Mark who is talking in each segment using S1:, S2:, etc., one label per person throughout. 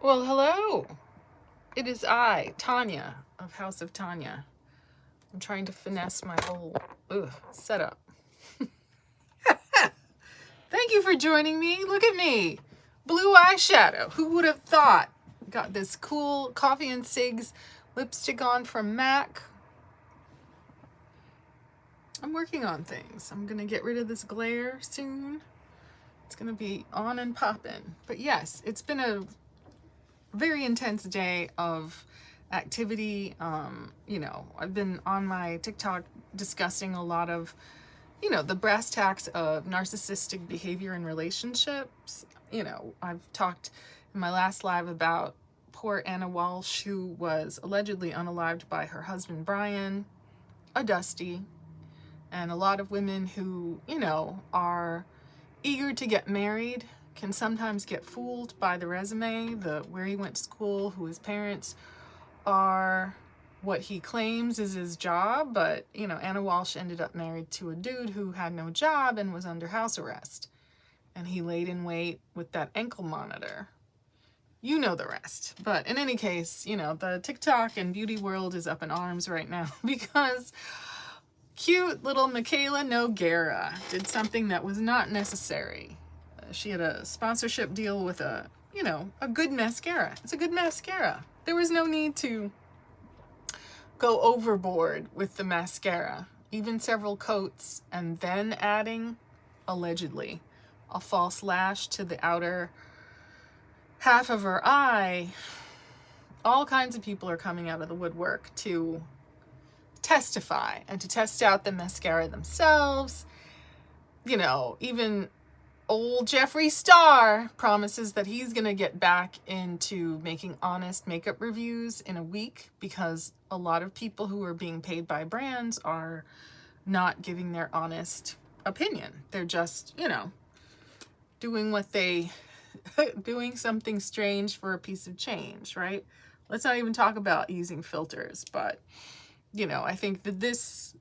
S1: Well, hello. It is I, Tanya, of House of Tanya. I'm trying to finesse my whole setup. Thank you for joining me. Look at me. Blue eyeshadow. Who would have thought? Got this cool Coffee and Cigs lipstick on from MAC. I'm working on things. I'm going to get rid of this glare soon. It's going to be on and popping. But yes, it's been a very intense day of activity. I've been on my TikTok discussing a lot of, the brass tacks of narcissistic behavior in relationships. I've talked in my last live about poor Anna Walsh, who was allegedly unalived by her husband, Brian, a Dusty, and a lot of women who, are eager to get married can sometimes get fooled by the resume, where he went to school, who his parents are, what he claims is his job. But, Anna Walsh ended up married to a dude who had no job and was under house arrest. And he laid in wait with that ankle monitor. You know the rest. But in any case, the TikTok and beauty world is up in arms right now because cute little Michaela Noguera did something that was not necessary. She had a sponsorship deal with a good mascara. It's a good mascara. There was no need to go overboard with the mascara. Even several coats and then adding, allegedly, a false lash to the outer half of her eye. All kinds of people are coming out of the woodwork to testify and to test out the mascara themselves. Even old Jeffree Star promises that he's going to get back into making honest makeup reviews in a week because a lot of people who are being paid by brands are not giving their honest opinion. They're just, doing something strange for a piece of change, right? Let's not even talk about using filters, but I think that this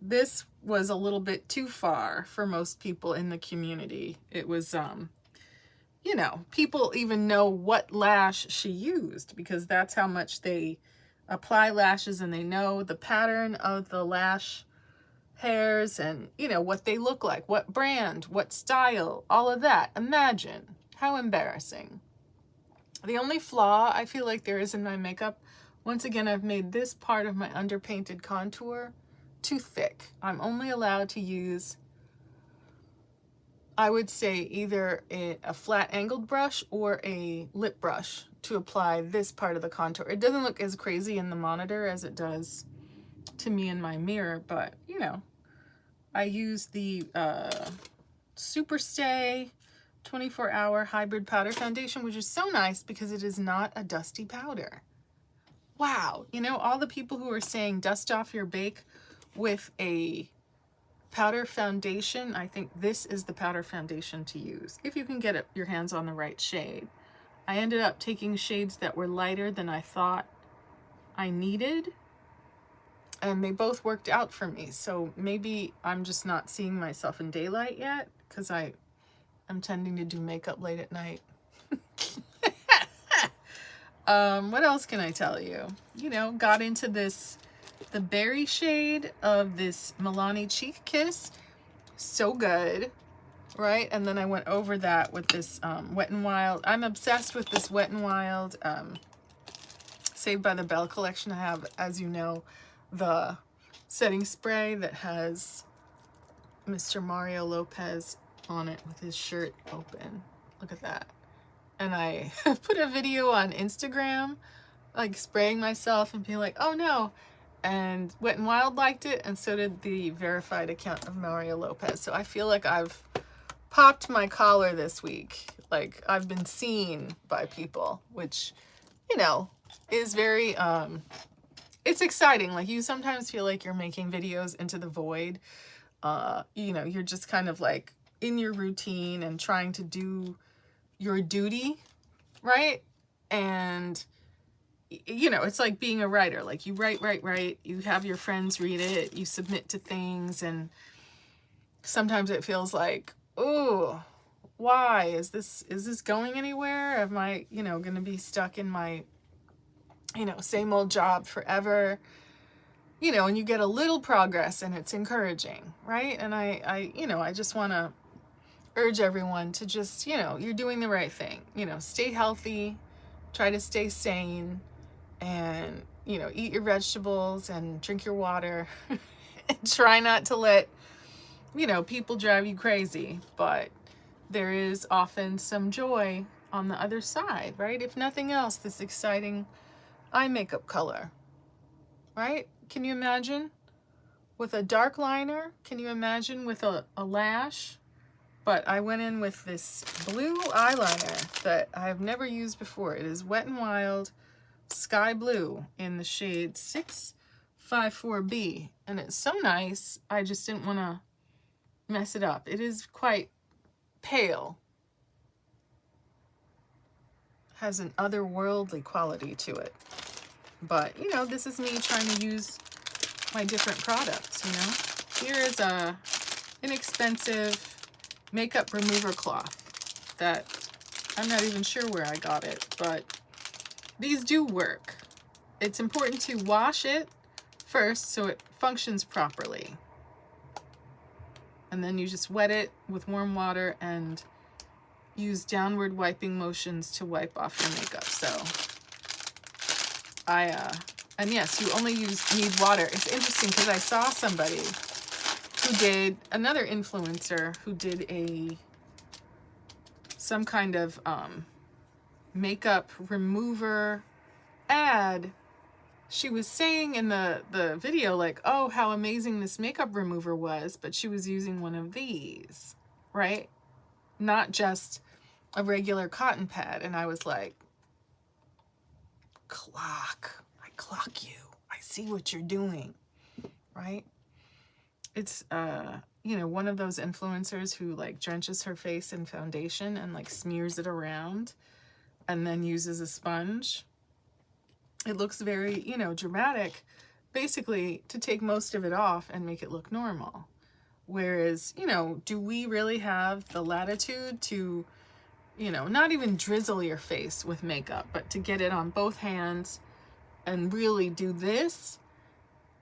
S1: was a little bit too far for most people in the community. It was, people even know what lash she used because that's how much they apply lashes, and they know the pattern of the lash hairs and, what they look like, what brand, what style, all of that. Imagine how embarrassing. The only flaw I feel like there is in my makeup, once again, I've made this part of my underpainted contour too thick. I'm only allowed to use, I would say, either a flat angled brush or a lip brush to apply this part of the contour. It doesn't look as crazy in the monitor as it does to me in my mirror, but, I use the Superstay 24-hour hybrid powder foundation, which is so nice because it is not a dusty powder. Wow, all the people who are saying dust off your bake with a powder foundation, I think this is the powder foundation to use if you can get your hands on the right shade. I ended up taking shades that were lighter than I thought I needed, and they both worked out for me. So maybe I'm just not seeing myself in daylight yet because I'm tending to do makeup late at night. What else can I tell you? Got into the berry shade of this Milani Cheek Kiss. So good, right? And then I went over that with this Wet n Wild. I'm obsessed with this Wet n Wild Saved by the Bell collection. I have, as you know, the setting spray that has Mr. Mario Lopez on it with his shirt open. Look at that. And I put a video on Instagram, like spraying myself and being like, oh no. And Wet n Wild liked it, and so did the verified account of Mario Lopez. So I feel like I've popped my collar this week. Like, I've been seen by people, which, is very, it's exciting. Like, you sometimes feel like you're making videos into the void. You're just kind of like in your routine and trying to do your duty, right? And it's like being a writer. Like, you write, you have your friends read it, you submit to things, and sometimes it feels like, oh, why? Is this going anywhere? Am I, going to be stuck in my, same old job forever? And you get a little progress and it's encouraging, right? And I just want to urge everyone to just, you're doing the right thing. Stay healthy, try to stay sane, and, eat your vegetables and drink your water. And try not to let, people drive you crazy. But there is often some joy on the other side, right? If nothing else, this exciting eye makeup color, right? Can you imagine with a dark liner? Can you imagine with a lash? But I went in with this blue eyeliner that I've never used before. It is Wet n Wild Sky Blue in the shade 654B. And it's so nice. I just didn't want to mess it up. It is quite pale. Has an otherworldly quality to it. But, this is me trying to use my different products, Here is a inexpensive makeup remover cloth that I'm not even sure where I got it, but these do work. It's important to wash it first so it functions properly. And then you just wet it with warm water and use downward wiping motions to wipe off your makeup. So and yes, you only need water. It's interesting because I saw somebody who did, another influencer who did some kind of makeup remover ad. She was saying in the video, like, oh, how amazing this makeup remover was, but she was using one of these, right? Not just a regular cotton pad. And I was like, I clock you. I see what you're doing, right? It's, one of those influencers who like drenches her face in foundation and like smears it around and then uses a sponge. It looks very, dramatic, basically to take most of it off and make it look normal. Whereas, do we really have the latitude to, not even drizzle your face with makeup, but to get it on both hands and really do this?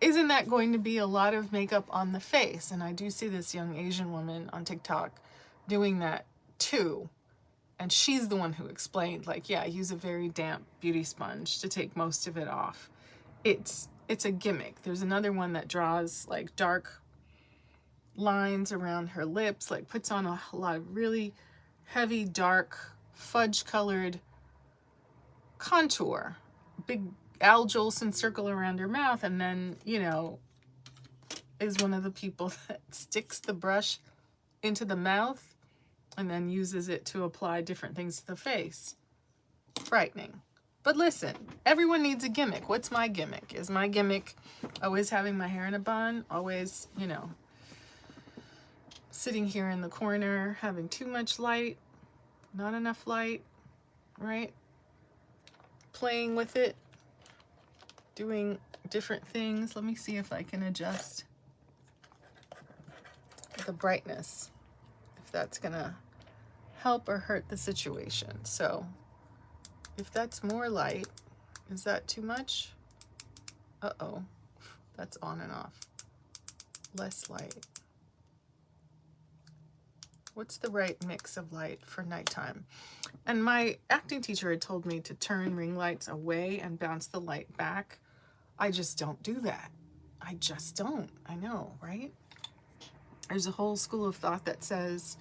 S1: Isn't that going to be a lot of makeup on the face? And I do see this young Asian woman on TikTok doing that too. And she's the one who explained, like, yeah, use a very damp beauty sponge to take most of it off. It's a gimmick. There's another one that draws like dark lines around her lips, like puts on a lot of really heavy, dark, fudge colored contour. Big Al Jolson circle around her mouth, and then, is one of the people that sticks the brush into the mouth and then uses it to apply different things to the face. Frightening. But listen, everyone needs a gimmick. What's my gimmick? Is my gimmick always having my hair in a bun? Always, sitting here in the corner, having too much light, not enough light, right? Playing with it, doing different things. Let me see if I can adjust the brightness, if that's gonna help or hurt the situation. So if that's more light, is that too much? Uh-oh, that's on and off. Less light. What's the right mix of light for nighttime? And my acting teacher had told me to turn ring lights away and bounce the light back. I just don't do that. I just don't. I know, right? There's a whole school of thought that says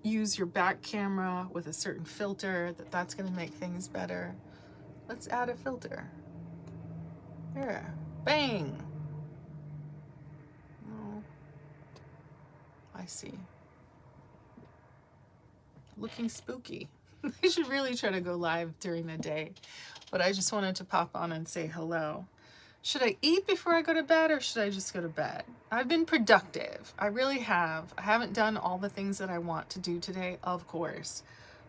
S1: use your back camera with a certain filter, that's going to make things better. Let's add a filter. There. Bang. Oh, I see. Looking spooky. I should really try to go live during the day, but I just wanted to pop on and say hello. Should I eat before I go to bed, or should I just go to bed? I've been productive. I really have. I haven't done all the things that I want to do today, of course,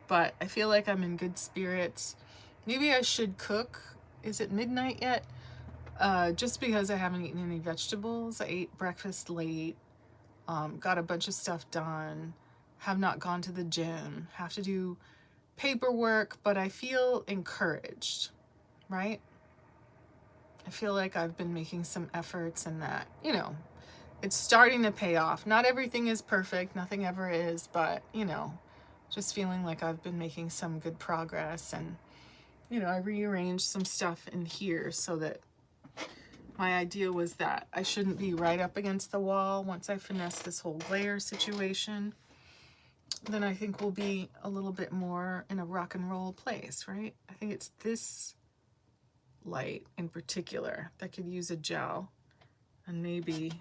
S1: but I feel like I'm in good spirits. Maybe I should cook. Is it midnight yet? Just because I haven't eaten any vegetables. I ate breakfast late. got a bunch of stuff done, have not gone to the gym, have to do paperwork, but I feel encouraged, right? I feel like I've been making some efforts and that, you know, it's starting to pay off. Not everything is perfect, nothing ever is, but, you know, just feeling like I've been making some good progress. And, you know, I rearranged some stuff in here so that my idea was that I shouldn't be right up against the wall. Once I finesse this whole glare situation, then I think we'll be a little bit more in a rock and roll place, right? I think it's this light in particular that could use a gel, and maybe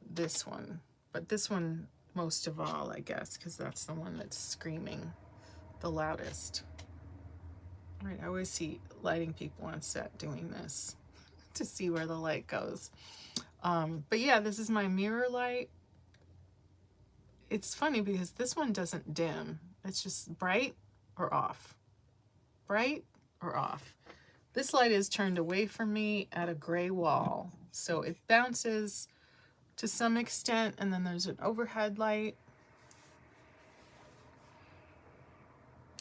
S1: this one, but this one most of all, I guess, because that's the one that's screaming the loudest. Right, I always see lighting people on set doing this to see where the light goes. But yeah, this is my mirror light. It's funny because this one doesn't dim. It's just bright or off. Bright or off. This light is turned away from me at a gray wall, so it bounces to some extent, and then there's an overhead light.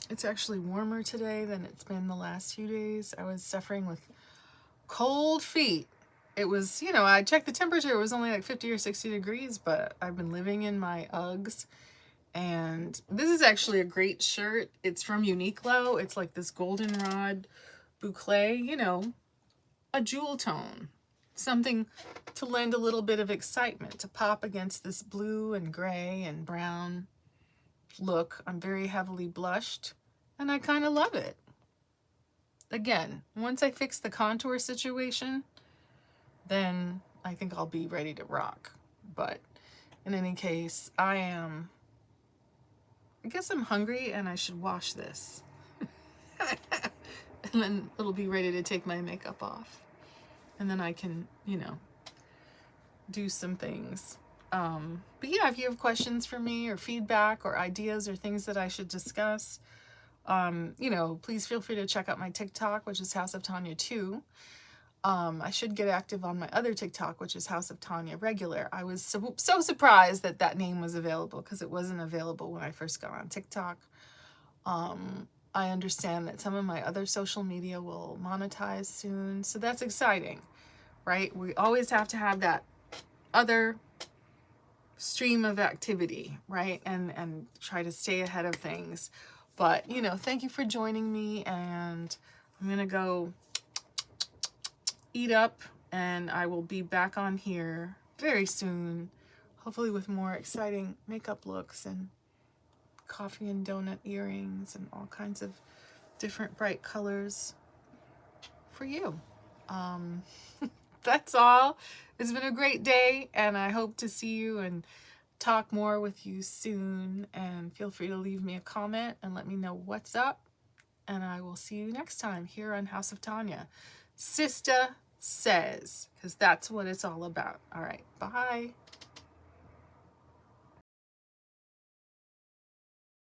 S1: It's actually warmer today than it's been the last few days. I was suffering with cold feet. It was, you know, I checked the temperature, it was only like 50 or 60 degrees, but I've been living in my Uggs. And this is actually a great shirt. It's from Uniqlo. It's like this goldenrod boucle, you know, a jewel tone. Something to lend a little bit of excitement, to pop against this blue and gray and brown look. I'm very heavily blushed, and I kind of love it. Again, once I fix the contour situation, then I think I'll be ready to rock. But in any case, I guess I'm hungry and I should wash this. And then it'll be ready to take my makeup off. And then I can, you know, do some things. But yeah, if you have questions for me or feedback or ideas or things that I should discuss, you know, please feel free to check out my TikTok, which is House of Tanya 2. I should get active on my other TikTok, which is House of Tanya Regular. I was so surprised that that name was available because it wasn't available when I first got on TikTok. I understand that some of my other social media will monetize soon, so that's exciting, right? We always have to have that other stream of activity, right? And try to stay ahead of things. But, you know, thank you for joining me, and I'm gonna go eat up, and I will be back on here very soon, hopefully with more exciting makeup looks and coffee and donut earrings and all kinds of different bright colors for you. That's all. It's been a great day, and I hope to see you and talk more with you soon. And feel free to leave me a comment and let me know what's up, and I will see you next time here on House of Tanya. SISTA Says, because that's what it's all about. All right, bye.